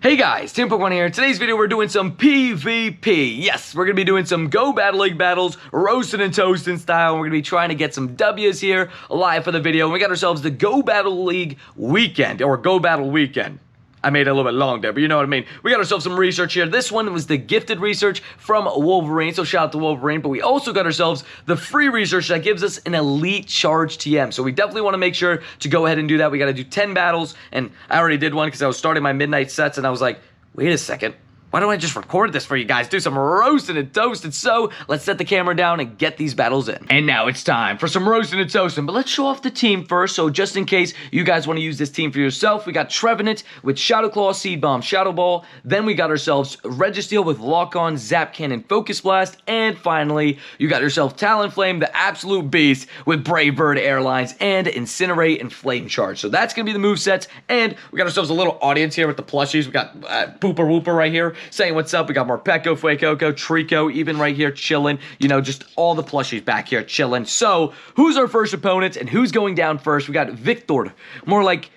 Hey guys, Tim1 here. In today's video, we're doing some PvP. Yes, we're going to be doing some Go Battle League battles, roasting and toasting style. And we're going to be trying to get some W's here live for the video. And we got ourselves the Go Battle League weekend, or Go Battle weekend. I made it a little bit long there, but you know what I mean. We got ourselves some research here. This one was the gifted research from Wolverine, so shout out to Wolverine. But we also got ourselves the free research that gives us an elite charge TM. So we definitely want to make sure to go ahead and do that. We got to do 10 battles, and I already did one because I was starting my midnight sets, and I was like, wait a second. Why don't I just record this for you guys? Do some roasting and toasting. So let's set the camera down and get these battles in. And now it's time for some roasting and toasting. But let's show off the team first. So just in case you guys want to use this team for yourself, we got Trevenant with Shadow Claw, Seed Bomb, Shadow Ball. Then we got ourselves Registeel with Lock On, Zap Cannon, Focus Blast. And finally, you got yourself Talonflame, the absolute beast, with Brave Bird Airlines and Incinerate and Flame Charge. So that's going to be the movesets. And we got ourselves a little audience here with the plushies. We got Pooper Whooper right here saying what's up. We got more Pecco, Fuecoco, Trico, even right here chilling. You know, just all the plushies back here chilling. So, who's our first opponent and who's going down first? We got Victor. More like,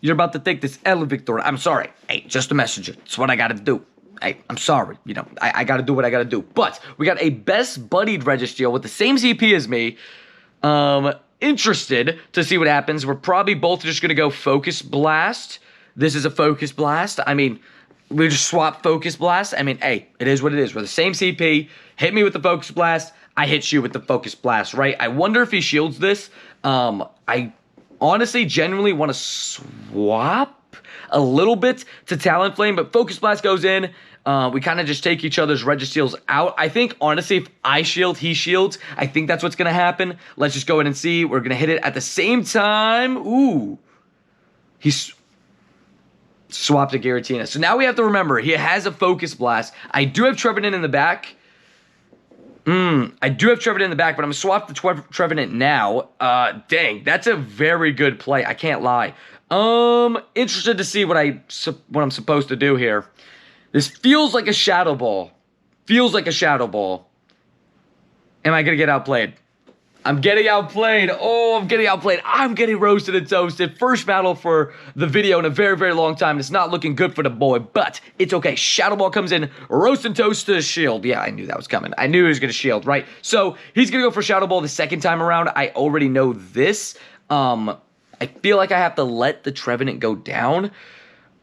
you're about to think this El Victor. I'm sorry. Hey, just a messenger. It's what I gotta do. Hey, I'm sorry. You know, I gotta do what I gotta do. But, we got a best buddied Registeel with the same CP as me. Interested to see what happens. We're probably both just gonna go Focus Blast. This is a Focus Blast. I mean, we just swap Focus Blast. I mean, hey, it is what it is. We're the same CP. Hit me with the Focus Blast. I hit you with the Focus Blast, right? I wonder if he shields this. I honestly, genuinely want to swap a little bit to Talonflame, but Focus Blast goes in. We kind of just take each other's Registeels out. I think, honestly, if I shield, he shields. I think that's what's going to happen. Let's just go ahead and see. We're going to hit it at the same time. Ooh. He's swapped to Giratina. So now we have to remember, he has a Focus Blast. I do have Trevenant in the back. I do have Trevenant in the back, but I'm going to swap the Trevenant now. Dang, that's a very good play. I can't lie. Interested to see what I'm supposed to do here. This feels like a Shadow Ball. Feels like a Shadow Ball. Am I going to get outplayed? I'm getting outplayed. Oh, I'm getting outplayed. I'm getting roasted and toasted. First battle for the video in a very, very long time. It's not looking good for the boy, but it's okay. Shadow Ball comes in, roast and toast to the shield. Yeah, I knew that was coming. I knew he was going to shield, right? So he's going to go for Shadow Ball the second time around. I already know this. I feel like I have to let the Trevenant go down.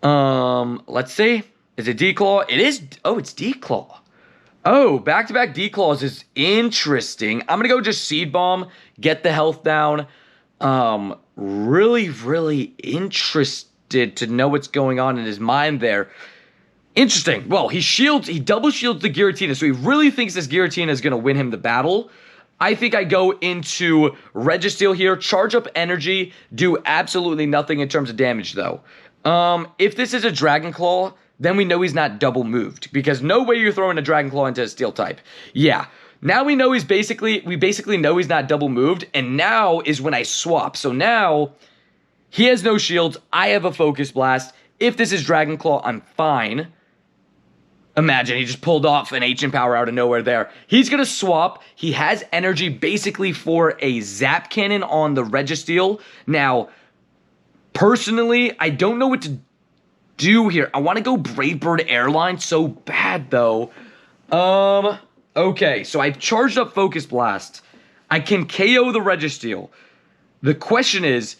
Let's see. Is it D-Claw? It is. Oh, it's D-Claw. Oh, back-to-back D-Claws is interesting. I'm going to go just Seed Bomb, get the health down. Really, really interested to know what's going on in his mind there. Interesting. Well, he double shields the Giratina, so he really thinks this Giratina is going to win him the battle. I think I go into Registeel here, charge up energy, do absolutely nothing in terms of damage, though. If this is a Dragon Claw, then we know he's not double moved, because no way you're throwing a Dragon Claw into a Steel type. Yeah. Now we know we basically know he's not double moved, and now is when I swap. So now, he has no shields, I have a Focus Blast. If this is Dragon Claw, I'm fine. Imagine, he just pulled off an Ancient Power out of nowhere there. He's going to swap. He has energy basically for a Zap Cannon on the Registeel. Now, personally, I don't know what to do here. I want to go Brave Bird Airlines so bad, though. Okay, so I've charged up Focus Blast. I can KO the Registeel. The question is,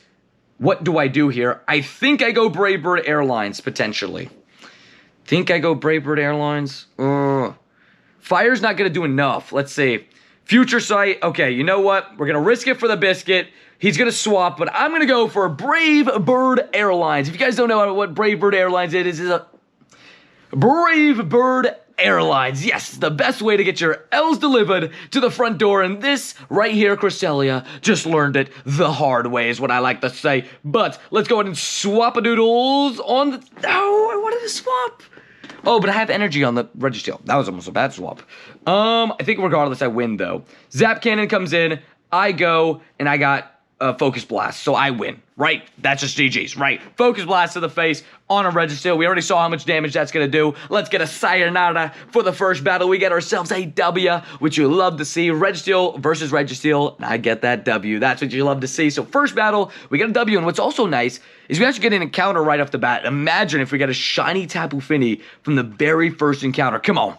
what do I do here? I think I go Brave Bird Airlines, potentially. Think I go Brave Bird Airlines? Fire's not going to do enough. Let's see. Future Sight. Okay, you know what? We're going to risk it for the biscuit. He's going to swap, but I'm going to go for Brave Bird Airlines. If you guys don't know what Brave Bird Airlines is a Brave Bird Airlines. Yes, the best way to get your L's delivered to the front door. And this right here, Cresselia, just learned it the hard way is what I like to say. But let's go ahead and swap-a-doodles on the... Oh, I wanted to swap. Oh, but I have energy on the Registeel. That was almost a bad swap. I think regardless, I win, though. Zap Cannon comes in. I go, and I got Focus Blast, so I win, right? That's just GG's, right? Focus Blast to the face on a Registeel. We already saw how much damage that's going to do. Let's get a sayonara for the first battle. We get ourselves a W, which you love to see. Registeel versus Registeel, and I get that W. That's what you love to see. So first battle, we get a W, and what's also nice is we actually get an encounter right off the bat. Imagine if we get a shiny Tapu Fini from the very first encounter. Come on.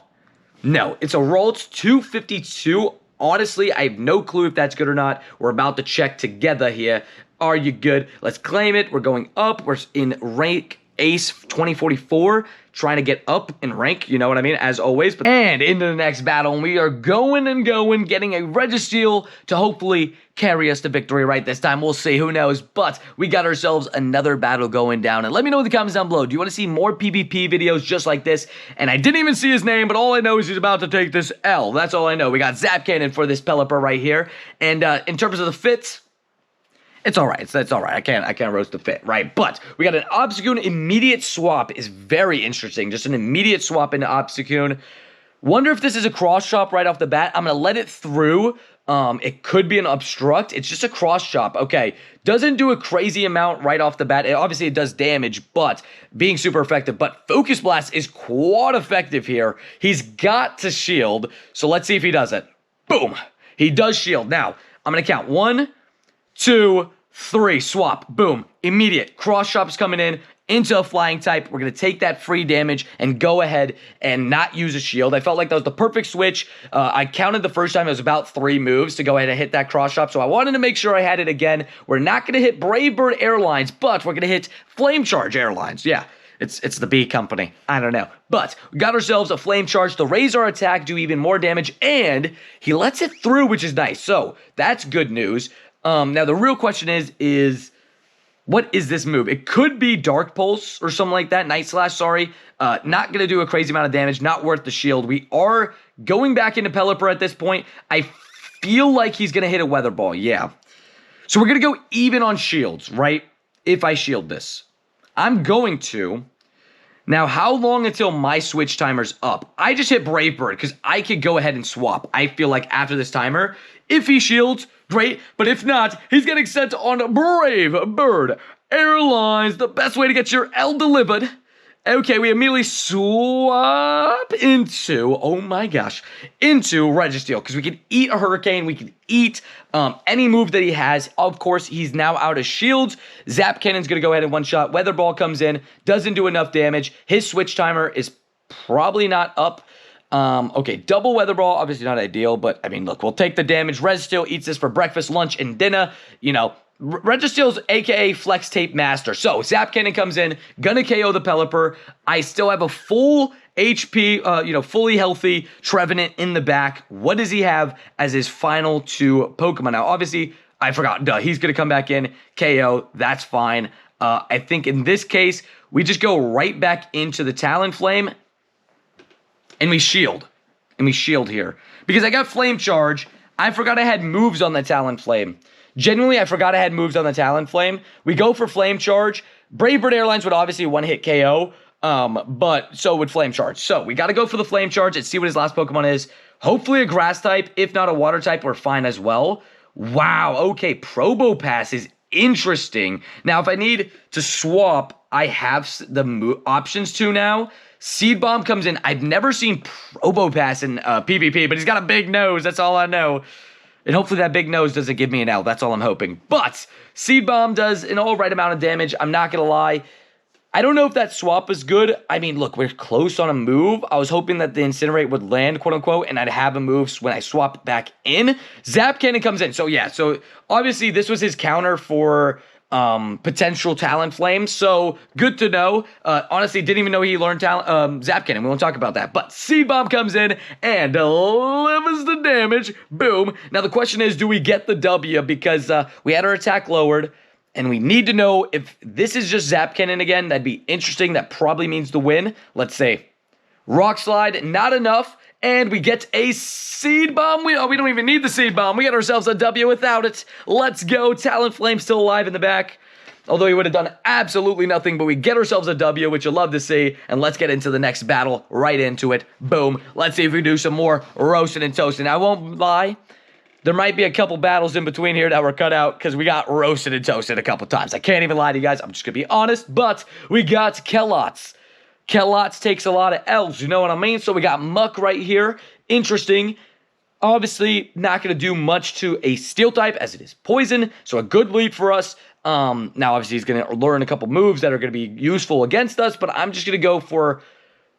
No, it's a Ralts 252. Honestly, I have no clue if that's good or not. We're about to check together here. Are you good? Let's claim it. We're going up. We're in rank Ace 2044, trying to get up in rank, you know what I mean, as always. And into the next battle, and we are going and going, getting a Registeel to hopefully carry us to victory right this time. We'll see, who knows, but we got ourselves another battle going down. And let me know in the comments down below, do you want to see more PvP videos just like this? And I didn't even see his name, but all I know is he's about to take this L. That's all I know. We got Zap Cannon for this Pelipper right here. And in terms of the fits, it's all right. It's all right. I can't roast the fit, right? But we got an Obstagoon immediate swap is very interesting. Just an immediate swap into Obstagoon. Wonder if this is a cross chop right off the bat. I'm gonna let it through. It could be an obstruct. It's just a cross chop. Okay, doesn't do a crazy amount right off the bat. Obviously, it does damage, but being super effective. But Focus Blast is quite effective here. He's got to shield. So let's see if he does it. Boom. He does shield. Now I'm gonna count 1, 2, 3, swap, boom, immediate, cross chops coming in, into a flying type. We're going to take that free damage and go ahead and not use a shield. I felt like that was the perfect switch. I counted the first time, it was about 3 moves to go ahead and hit that cross chop, so I wanted to make sure I had it again. We're not going to hit Brave Bird Airlines, but we're going to hit Flame Charge Airlines, yeah. It's the B company. I don't know. But we got ourselves a Flame Charge to raise our attack, do even more damage, and he lets it through, which is nice. So that's good news. Now, the real question is what is this move? It could be Dark Pulse or something like that. Night Slash, sorry. Not going to do a crazy amount of damage. Not worth the shield. We are going back into Pelipper at this point. I feel like he's going to hit a Weather Ball. Yeah. So we're going to go even on shields, right? If I shield this. I'm going to. Now, how long until my switch timer's up? I just hit Brave Bird because I could go ahead and swap. I feel like after this timer, if he shields, great. But if not, he's getting sent on Brave Bird Airlines. The best way to get your L delivered. Okay, we immediately swap into, oh my gosh, into Registeel. Because we can eat a Hurricane, we can eat any move that he has. Of course, he's now out of shields. Zap Cannon's going to go ahead and one-shot. Weather Ball comes in, doesn't do enough damage. His switch timer is probably not up. Okay, double Weather Ball, obviously not ideal, but I mean, look, we'll take the damage. Registeel eats this for breakfast, lunch, and dinner. You know, Registeel's aka Flex Tape Master. So, Zap Cannon comes in, gonna KO the Pelipper. I still have a full HP, fully healthy Trevenant in the back. What does he have as his final 2 Pokemon? Now, obviously, I forgot, he's gonna come back in, KO, that's fine. I think in this case, we just go right back into the Talonflame, and we shield. Here. Because I got Flame Charge. I forgot I had moves on the Talonflame. Genuinely, I forgot I had moves on the Talonflame. We go for Flame Charge. Brave Bird Airlines would obviously one-hit KO. But so would Flame Charge. So we got to go for the Flame Charge and see what his last Pokemon is. Hopefully a Grass type. If not a Water type, we're fine as well. Wow. Okay. Probopass is interesting. Now, if I need to swap, I have the options to now. Seed Bomb comes in. I've never seen Probopass in PvP, but he's got a big nose. That's all I know. And hopefully that big nose doesn't give me an L. That's all I'm hoping. But Seed Bomb does an all right amount of damage. I'm not going to lie. I don't know if that swap is good. I mean, look, we're close on a move. I was hoping that the Incinerate would land, quote-unquote, and I'd have a move when I swap back in. Zap Cannon comes in. So, yeah. So, obviously, this was his counter for potential Talonflame, so good to know. Honestly, didn't even know he learned Zap Cannon. We won't talk about that. But Seed Bomb comes in and delivers the damage. Boom. Now the question is, do we get the W? Because we had our attack lowered, and we need to know if this is just Zap Cannon again. That'd be interesting. That probably means the win. Let's say Rock Slide, not enough. And we get a Seed Bomb. We don't even need the Seed Bomb. We got ourselves a W without it. Let's go. Talonflame still alive in the back. Although he would have done absolutely nothing, but we get ourselves a W, which you'll love to see. And let's get into the next battle. Right into it. Boom. Let's see if we do some more roasting and toasting. I won't lie. there might be a couple battles in between here that were cut out because we got roasted and toasted a couple times. I can't even lie to you guys. I'm just going to be honest. But we got Kelots. Kelots takes a lot of L's. You know what I mean? So we got Muck right here. Interesting. Obviously, not going to do much to a steel type as it is poison. So a good lead for us. Now, obviously, he's going to learn a couple moves that are going to be useful against us. But I'm just going to go for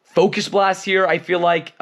Focus Blast here. I feel like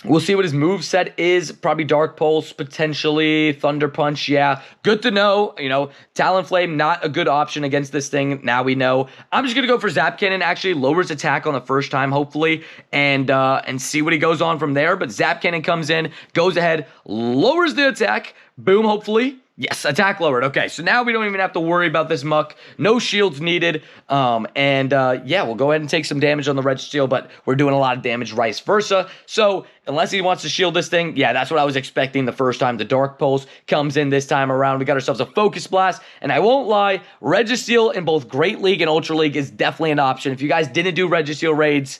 we'll see what his move set is. Probably Dark Pulse, potentially Thunder Punch. Yeah, good to know. You know, Talonflame, not a good option against this thing. Now we know. I'm just going to go for Zap Cannon. Actually lowers attack on the first time, hopefully, and see what he goes on from there. But Zap Cannon comes in, goes ahead, lowers the attack. Boom, hopefully. Yes, attack lowered. Okay, so now we don't even have to worry about this Muck. No shields needed. Yeah, we'll go ahead and take some damage on the Registeel, but we're doing a lot of damage vice versa. So, unless he wants to shield this thing, yeah, that's what I was expecting the first time. The Dark Pulse comes in this time around. We got ourselves a Focus Blast, and I won't lie, Registeel in both Great League and Ultra League is definitely an option. If you guys didn't do Registeel raids,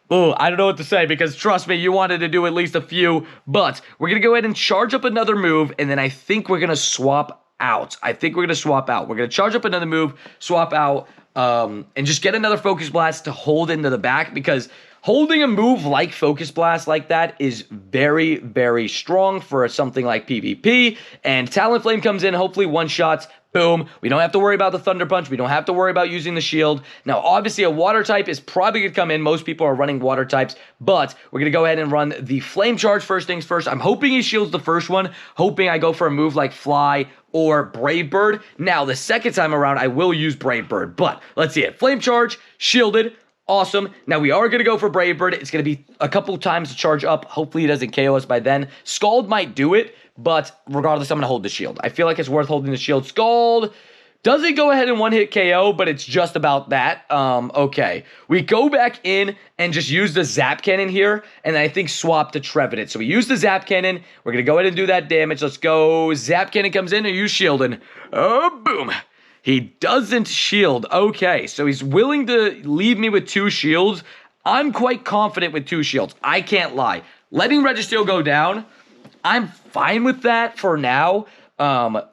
oh, I don't know what to say because trust me, you wanted to do at least a few, but we're going to go ahead and charge up another move, and then I think we're going to swap out. We're going to charge up another move, swap out, and just get another Focus Blast to hold into the back because holding a move like Focus Blast like that is very, very strong for something like PvP, and Talonflame comes in, hopefully one-shots. Boom. We don't have to worry about the Thunder Punch. We don't have to worry about using the shield. Now, obviously, a water type is probably going to come in. Most people are running water types, but we're going to go ahead and run the Flame Charge first things first. I'm hoping he shields the first one, hoping I go for a move like Fly or Brave Bird. Now, the second time around, I will use Brave Bird, but let's see it. Flame Charge, shielded. Awesome. Now, we are going to go for Brave Bird. It's going to be a couple times to charge up. Hopefully, he doesn't KO us by then. Scald might do it, but regardless, I'm going to hold the shield. I feel like it's worth holding the shield. Scald doesn't go ahead and one-hit KO, but it's just about that. Okay. We go back in and just use the Zap Cannon here, and then I think swap to Trevenant. So we use the Zap Cannon. We're going to go ahead and do that damage. Let's go. Zap Cannon comes in. Are you shielding? Oh, boom. He doesn't shield. Okay, so he's willing to leave me with 2 shields. I'm quite confident with 2 shields. I can't lie. Letting Registeel go down, I'm fine with that for now.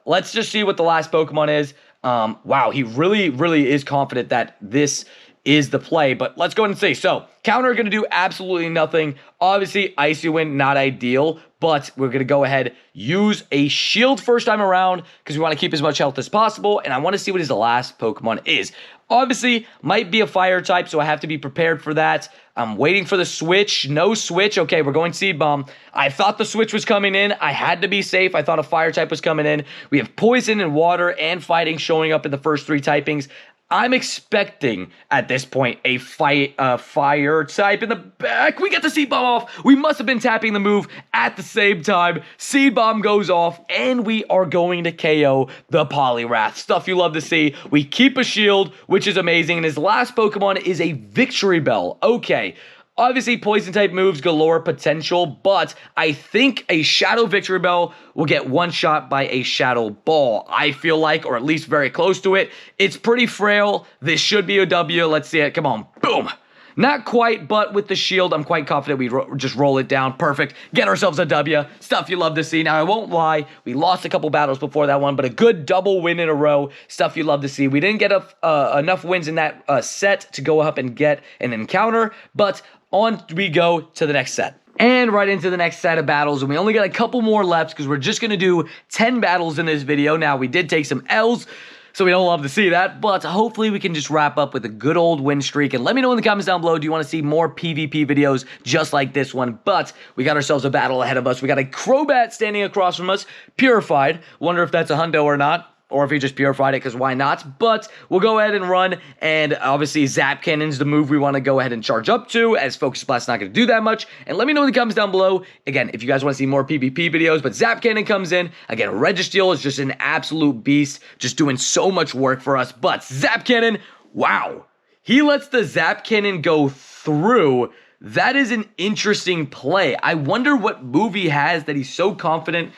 Let's just see what the last Pokemon is. Wow, he really, really is confident that this is the play, but let's go ahead and see. So, counter going to do absolutely nothing. Obviously, Icy Wind, not ideal, but we're going to go ahead, use a shield first time around because we want to keep as much health as possible, and I want to see what his last Pokemon is. Obviously, might be a fire type, so I have to be prepared for that. I'm waiting for the switch. No switch. Okay, we're going Seed Bomb. I thought the switch was coming in. I had to be safe. I thought a fire type was coming in. We have Poison and Water and Fighting showing up in the first 3 typings. I'm expecting, at this point, a fire type in the back. We get the Seed Bomb off. We must have been tapping the move at the same time. Seed Bomb goes off, and we are going to KO the Poliwrath. Stuff you love to see. We keep a shield, which is amazing, and his last Pokemon is a Victory Bell. Okay. Obviously, Poison-type moves galore potential, but I think a Shadow Victory Bell will get one-shot by a Shadow Ball, I feel like, or at least very close to it. It's pretty frail. This should be a W. Let's see it. Come on. Boom. Not quite, but with the shield, I'm quite confident we just roll it down. Perfect. Get ourselves a W. Stuff you love to see. Now, I won't lie. We lost a couple battles before that one, but a good double win in a row. Stuff you love to see. We didn't get enough wins in that set to go up and get an encounter, but on we go to the next set. And right into the next set of battles, and we only got a couple more left because we're just going to do 10 battles in this video. Now, we did take some L's, so we don't love to see that, but hopefully we can just wrap up with a good old win streak. And let me know in the comments down below, do you want to see more PvP videos just like this one? But we got ourselves a battle ahead of us. We got a Crobat standing across from us, Purified. Wonder if that's a hundo or not, or if he just purified it, because why not? But we'll go ahead and run, and obviously Zap Cannon's the move we want to go ahead and charge up to, as Focus Blast's not going to do that much. And let me know in the comments down below, again, if you guys want to see more PvP videos, but Zap Cannon comes in. Again, Registeel is just an absolute beast, just doing so much work for us. But Zap Cannon, wow. He lets the Zap Cannon go through. That is an interesting play. I wonder what move he has that he's so confident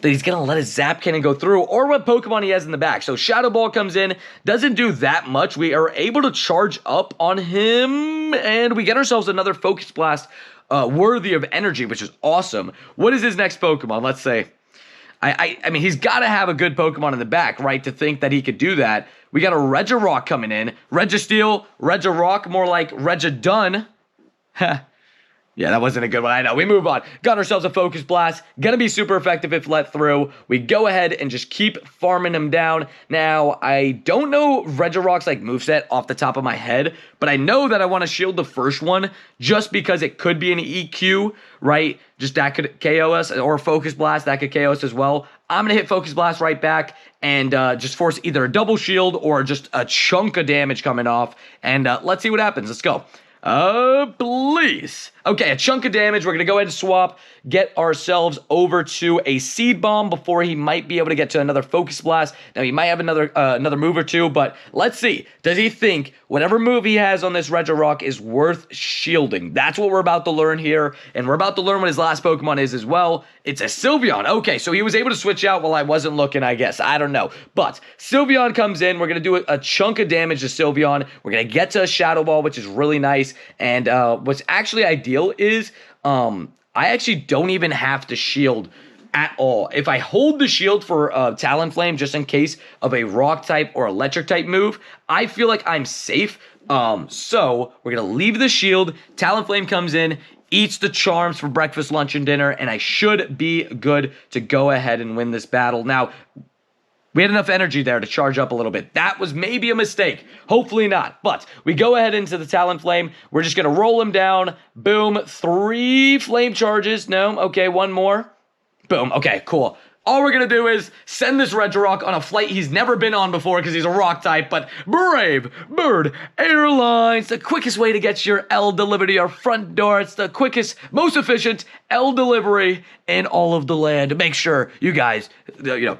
that he's going to let his Zap Cannon go through, or what Pokemon he has in the back. So Shadow Ball comes in, doesn't do that much. We are able to charge up on him, and we get ourselves another Focus Blast. worthy of energy, which is awesome. What is his next Pokemon? Let's say. I mean, he's got to have a good Pokemon in the back, right, to think that he could do that. We got a Regirock coming in. Registeel, Regirock, more like Regidun. Yeah, that wasn't a good one. I know. We move on. Got ourselves a Focus Blast. Gonna be super effective if let through. We go ahead and just keep farming him down. Now, I don't know Regirock's like moveset off the top of my head, but I know that I want to shield the first one just because it could be an EQ, right? Just that could KO us, or Focus Blast, that could KO us as well. I'm gonna hit Focus Blast right back and just force either a double shield or just a chunk of damage coming off. And let's see what happens. Let's go. Please. Okay, a chunk of damage. We're going to go ahead and swap, get ourselves over to a Seed Bomb before he might be able to get to another Focus Blast. Now, he might have another move or two, but let's see. Does he think whatever move he has on this Regirock is worth shielding? That's what we're about to learn here, and we're about to learn what his last Pokemon is as well. It's a Sylveon. Okay, so he was able to switch out while I wasn't looking, I guess. I don't know. But Sylveon comes in. We're going to do a chunk of damage to Sylveon. We're going to get to a Shadow Ball, which is really nice. And what's actually ideal is I actually don't even have to shield at all. If I hold the shield for Talonflame just in case of a rock type or electric type move, I feel like I'm safe. So we're going to leave the shield. Talonflame comes in, eats the charms for breakfast, lunch, and dinner, and I should be good to go ahead and win this battle. Now, we had enough energy there to charge up a little bit. That was maybe a mistake. Hopefully not. But we go ahead into the Talonflame. We're just going to roll him down. Boom. 3 flame charges. No. Okay, 1 more. Boom. Okay, cool. All we're going to do is send this Regirock on a flight he's never been on before because he's a rock type, but Brave Bird Airlines, the quickest way to get your L delivered to your front door. It's the quickest, most efficient L delivery in all of the land. Make sure you guys,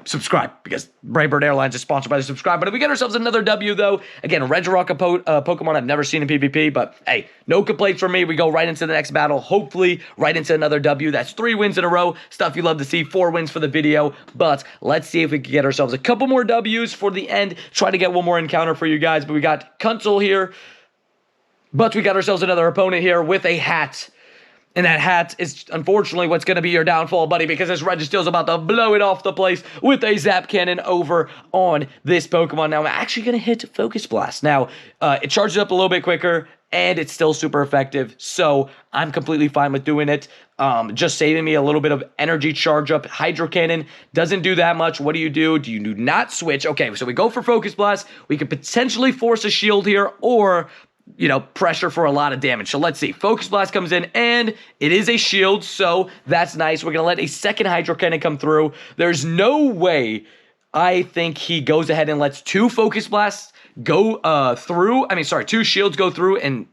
subscribe because Brave Bird Airlines is sponsored by the subscribe button. We get ourselves another W, though. Again, Regirock, a Pokemon I've never seen in PvP, but hey, no complaints from me. We go right into the next battle, hopefully right into another W. That's 3 wins in a row. Stuff you love to see. 4 wins for the video. But let's see if we can get ourselves a couple more W's for the end. Try to get one more encounter for you guys. But we got Kunzel here. But we got ourselves another opponent here with a hat. And that hat is unfortunately what's going to be your downfall, buddy, because this Registeel's about to blow it off the place with a Zap Cannon over on this Pokemon. Now, I'm actually going to hit Focus Blast. Now, it charges up a little bit quicker, and it's still super effective, so I'm completely fine with doing it. Just saving me a little bit of energy charge up. Hydro Cannon doesn't do that much. What do? You do not switch. Okay, so we go for Focus Blast. We could potentially force a shield here, or pressure for a lot of damage. So let's see. Focus Blast comes in, and it is a shield, so that's nice. We're going to let a second Hydro Cannon come through. There's no way I think he goes ahead and lets 2 Focus Blasts go through. 2 shields go through and,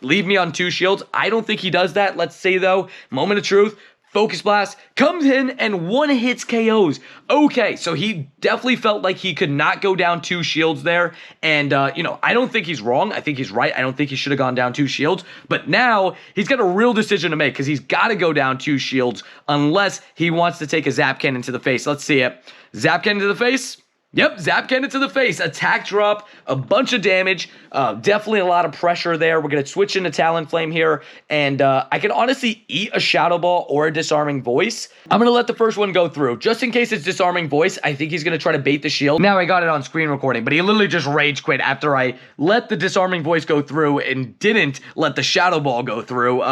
leave me on 2 shields. I don't think he does that. Let's say, though, moment of truth. Focus Blast comes in and 1 hits KOs. Okay, so he definitely felt like he could not go down 2 shields there. And, I don't think he's wrong. I think he's right. I don't think he should have gone down 2 shields. But now he's got a real decision to make because he's got to go down 2 shields unless he wants to take a Zap Cannon to the face. Let's see it. Zap Cannon to the face. Yep, Zap Cannon to the face. Attack drop, a bunch of damage, definitely a lot of pressure there. We're going to switch into Talonflame here, and I can honestly eat a Shadow Ball or a Disarming Voice. I'm going to let the first one go through. Just in case it's Disarming Voice, I think he's going to try to bait the shield. Now I got it on screen recording, but he literally just rage quit after I let the Disarming Voice go through and didn't let the Shadow Ball go through.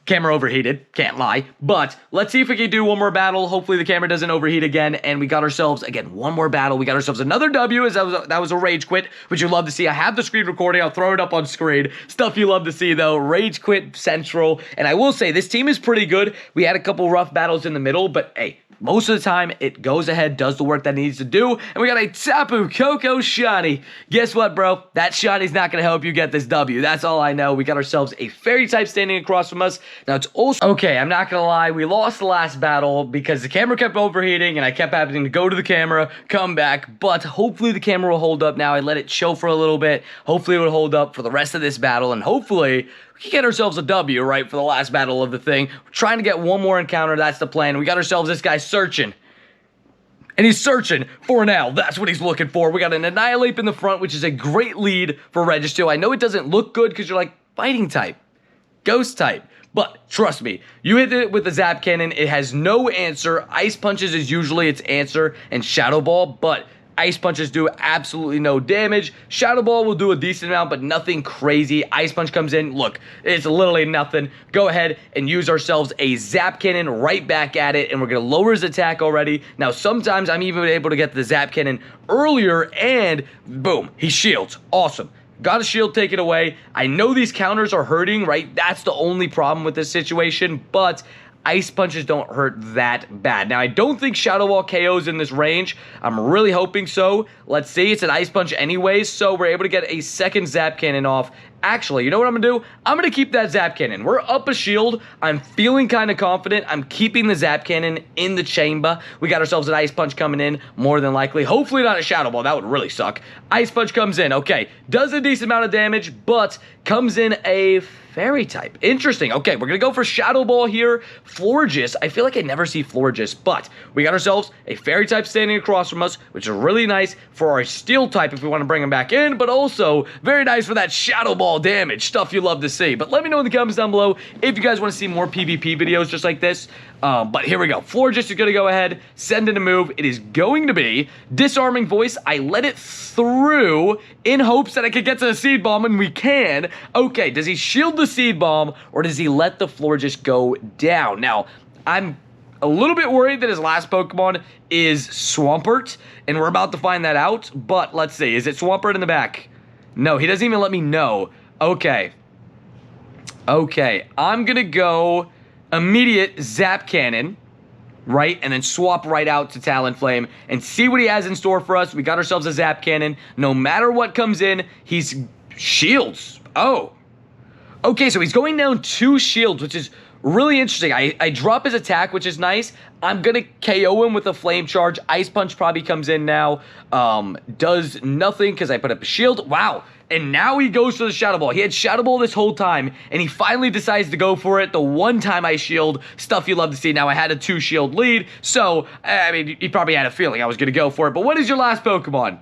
Camera overheated, can't lie. But let's see if we can do one more battle. Hopefully the camera doesn't overheat again. And we got ourselves, again, one more battle. We got ourselves another W, as that was a rage quit, which you love to see. I have the screen recording. I'll throw it up on screen. Stuff you love to see, though. Rage quit central. And I will say, this team is pretty good. We had a couple rough battles in the middle, but hey, most of the time, it goes ahead, does the work that it needs to do, and we got a Tapu Koko Shiny. Guess what, bro? That Shiny's not going to help you get this W. That's all I know. We got ourselves a Fairy type standing across from us. Now, it's also... Okay, I'm not going to lie. We lost the last battle because the camera kept overheating, and I kept having to go to the camera, come back, but hopefully the camera will hold up now. I let it chill for a little bit. Hopefully it will hold up for the rest of this battle, and hopefully... we can get ourselves a W, right, for the last battle of the thing. We're trying to get one more encounter. That's the plan. We got ourselves this guy searching. And he's searching for an L. That's what he's looking for. We got an Annihilate in the front, which is a great lead for Registeel. I know it doesn't look good because you're like, fighting type. Ghost type. But trust me, you hit it with the Zap Cannon, it has no answer. Ice Punches is usually its answer, and Shadow Ball, but Ice Punches do absolutely no damage. Shadow Ball will do a decent amount, but nothing crazy. Ice Punch comes in. Look, it's literally nothing. Go ahead and use ourselves a Zap Cannon right back at it, and we're going to lower his attack already. Now, sometimes I'm even able to get the Zap Cannon earlier, and boom, he shields. Awesome. Got a shield taken away. I know these counters are hurting, right? That's the only problem with this situation, but Ice Punches don't hurt that bad. Now, I don't think Shadow Ball KOs in this range. I'm really hoping so. Let's see. It's an Ice Punch anyways, so we're able to get a second Zap Cannon off. Actually, you know what I'm going to do? I'm going to keep that Zap Cannon. We're up a shield. I'm feeling kind of confident. I'm keeping the Zap Cannon in the chamber. We got ourselves an Ice Punch coming in, more than likely. Hopefully not a Shadow Ball. That would really suck. Ice Punch comes in. Okay. Does a decent amount of damage, but comes in a Fairy type. Interesting. Okay, we're going to go for Shadow Ball here. Florges. I feel like I never see Florges, but we got ourselves a Fairy type standing across from us, which is really nice for our Steel type if we want to bring him back in, but also very nice for that Shadow Ball damage. Stuff you love to see. But let me know in the comments down below if you guys want to see more PvP videos just like this. But here we go. Florges is going to go ahead, send in a move. It is going to be Disarming Voice. I let it through in hopes that I could get to the Seed Bomb, and we can. Okay, does he shield the Seed Bomb, or does he let the Florges go down? Now, I'm a little bit worried that his last Pokemon is Swampert, and we're about to find that out, but let's see. Is it Swampert in the back? No, he doesn't even let me know. Okay. Okay, I'm going to go immediate Zap Cannon, right? And then swap right out to Talonflame and see what he has in store for us. We got ourselves a Zap Cannon. No matter what comes in, he's shields. Oh. Okay, so he's going down 2 shields, which is really interesting. I drop his attack, which is nice. I'm going to KO him with a Flame Charge. Ice Punch probably comes in now. Does nothing because I put up a shield. Wow. And now he goes for the Shadow Ball. He had Shadow Ball this whole time, and he finally decides to go for it. The one time I shield, stuff you love to see. Now, I had a 2 shield lead, so, I mean, he probably had a feeling I was going to go for it. But what is your last Pokemon?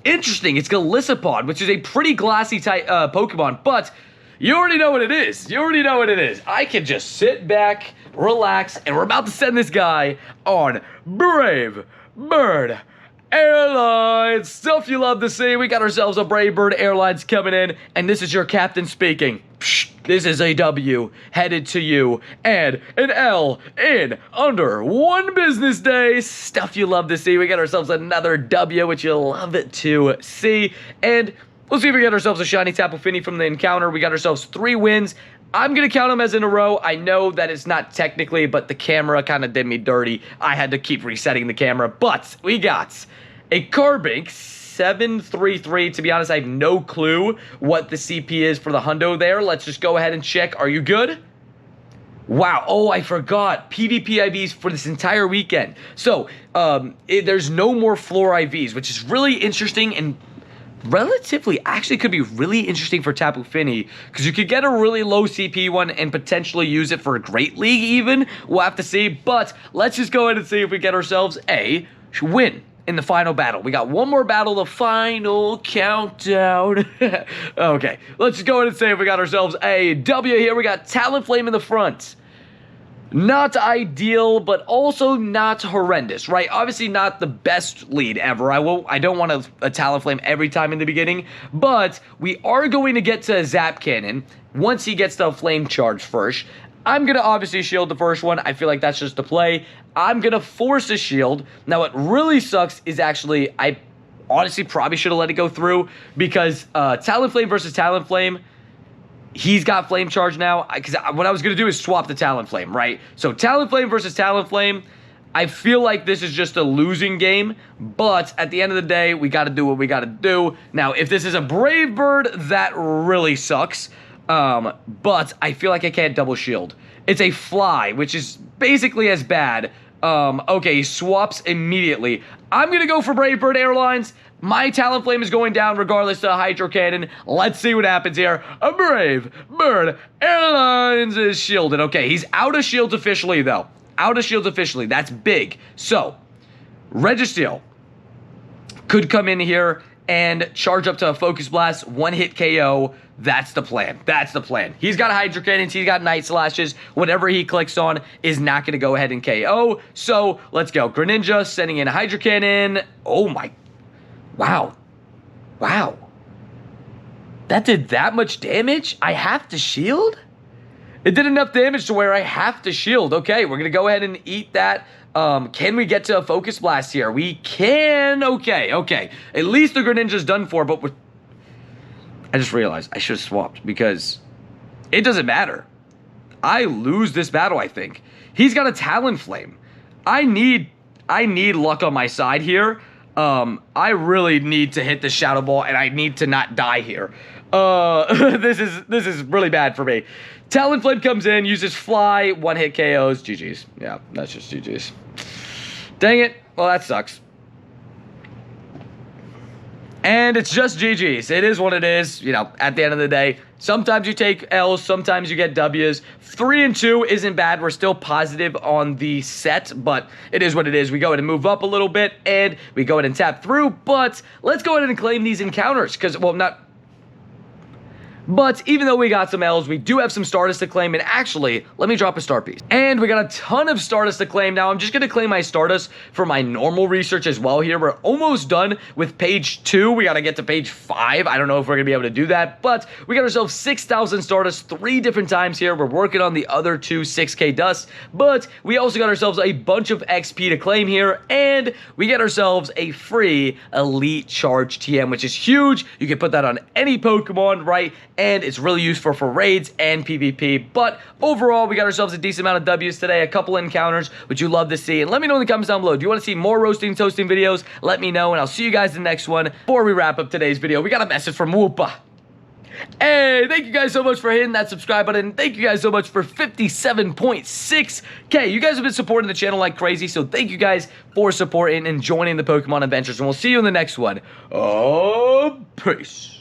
Interesting. It's Golisopod, which is a pretty glassy type Pokemon, but you already know what it is. You already know what it is. I can just sit back, relax, and we're about to send this guy on Brave Bird Airlines. Stuff you love to see. We got ourselves a Brave Bird Airlines coming in, and this is your captain speaking. Psh, this is a W headed to you, and an L in under 1 business day. Stuff you love to see. We got ourselves another W, which you'll love it to see, and we'll see if we get ourselves a shiny Tapu Fini from the encounter. We got ourselves 3 wins. I'm going to count them as in a row. I know that it's not technically, but the camera kind of did me dirty. I had to keep resetting the camera, but we got a Carbink 733. To be honest, I have no clue what the CP is for the hundo there. Let's just go ahead and check. Are you good? Wow. Oh, I forgot. PvP IVs for this entire weekend. So, there's no more floor IVs, which is really interesting and relatively, actually could be really interesting for Tapu Fini, because you could get a really low CP one and potentially use it for a Great League even. We'll have to see, but let's just go ahead and see if we get ourselves a win in the final battle. We got one more battle, the final countdown. Okay, let's just go ahead and say if we got ourselves a W here. We got Talonflame in the front. Not ideal, but also not horrendous, right? Obviously not the best lead ever. I don't want a Talonflame every time in the beginning, but we are going to get to a Zap Cannon once he gets the Flame Charge first. I'm going to obviously shield the first one. I feel like that's just the play. I'm going to force a shield. Now, what really sucks is actually, I honestly probably should have let it go through, because Talonflame versus Talonflame, he's got Flame Charge now, because what I was going to do is swap the Talonflame, right? So Talonflame versus Talonflame, I feel like this is just a losing game, but at the end of the day, we got to do what we got to do. Now, if this is a Brave Bird, that really sucks, but I feel like I can't double shield. It's a Fly, which is basically as bad. Okay, he swaps immediately. I'm going to go for Brave Bird Airlines. My Talonflame is going down regardless of Hydro Cannon. Let's see what happens here. A Brave Bird Airlines is shielded. Okay, he's out of shields officially, though. Out of shields officially. That's big. So, Registeel could come in here and charge up to a Focus Blast, one-hit KO. That's the plan. That's the plan. He's got Hydro Cannons. He's got Night Slashes. Whatever he clicks on is not going to go ahead and KO. So let's go. Greninja sending in a Hydro Cannon. Oh, my. Wow. Wow. That did that much damage? I have to shield? It did enough damage to where I have to shield. Okay, we're going to go ahead and eat that. Can we get to a Focus Blast here? We can. Okay, okay. At least the Greninja's done for, but I just realized I should have swapped because it doesn't matter. I lose this battle, I think. He's got a Talonflame. I need luck on my side here. I really need to hit the Shadow Ball, and I need to not die here. This is really bad for me. Talonflame comes in, uses Fly, one-hit KOs. GG's. Yeah, that's just GG's. Dang it. Well, that sucks. And it's just GG's. It is what it is. You know, at the end of the day, sometimes you take L's, sometimes you get W's. 3-2 isn't bad. We're still positive on the set, but it is what it is. We go ahead and move up a little bit, and we go ahead and tap through. But let's go ahead and claim these encounters, because, well, not... But even though we got some L's, we do have some Stardust to claim, and actually, let me drop a star piece. And we got a ton of Stardust to claim. Now, I'm just going to claim my Stardust for my normal research as well here. We're almost done with page 2. We got to get to page 5. I don't know if we're going to be able to do that, but we got ourselves 6,000 Stardust 3 different times here. We're working on the other 2 6K dusts, but we also got ourselves a bunch of XP to claim here, and we get ourselves a free Elite Charge TM, which is huge. You can put that on any Pokemon, right? And it's really useful for raids and PvP. But overall, we got ourselves a decent amount of W's today, a couple encounters, which you love to see. And let me know in the comments down below. Do you want to see more roasting, toasting videos? Let me know, and I'll see you guys in the next one. Before we wrap up today's video, we got a message from Whoopa. Hey, thank you guys so much for hitting that subscribe button. Thank you guys so much for 57.6K. You guys have been supporting the channel like crazy, so thank you guys for supporting and joining the Pokemon Adventures. And we'll see you in the next one. Peace.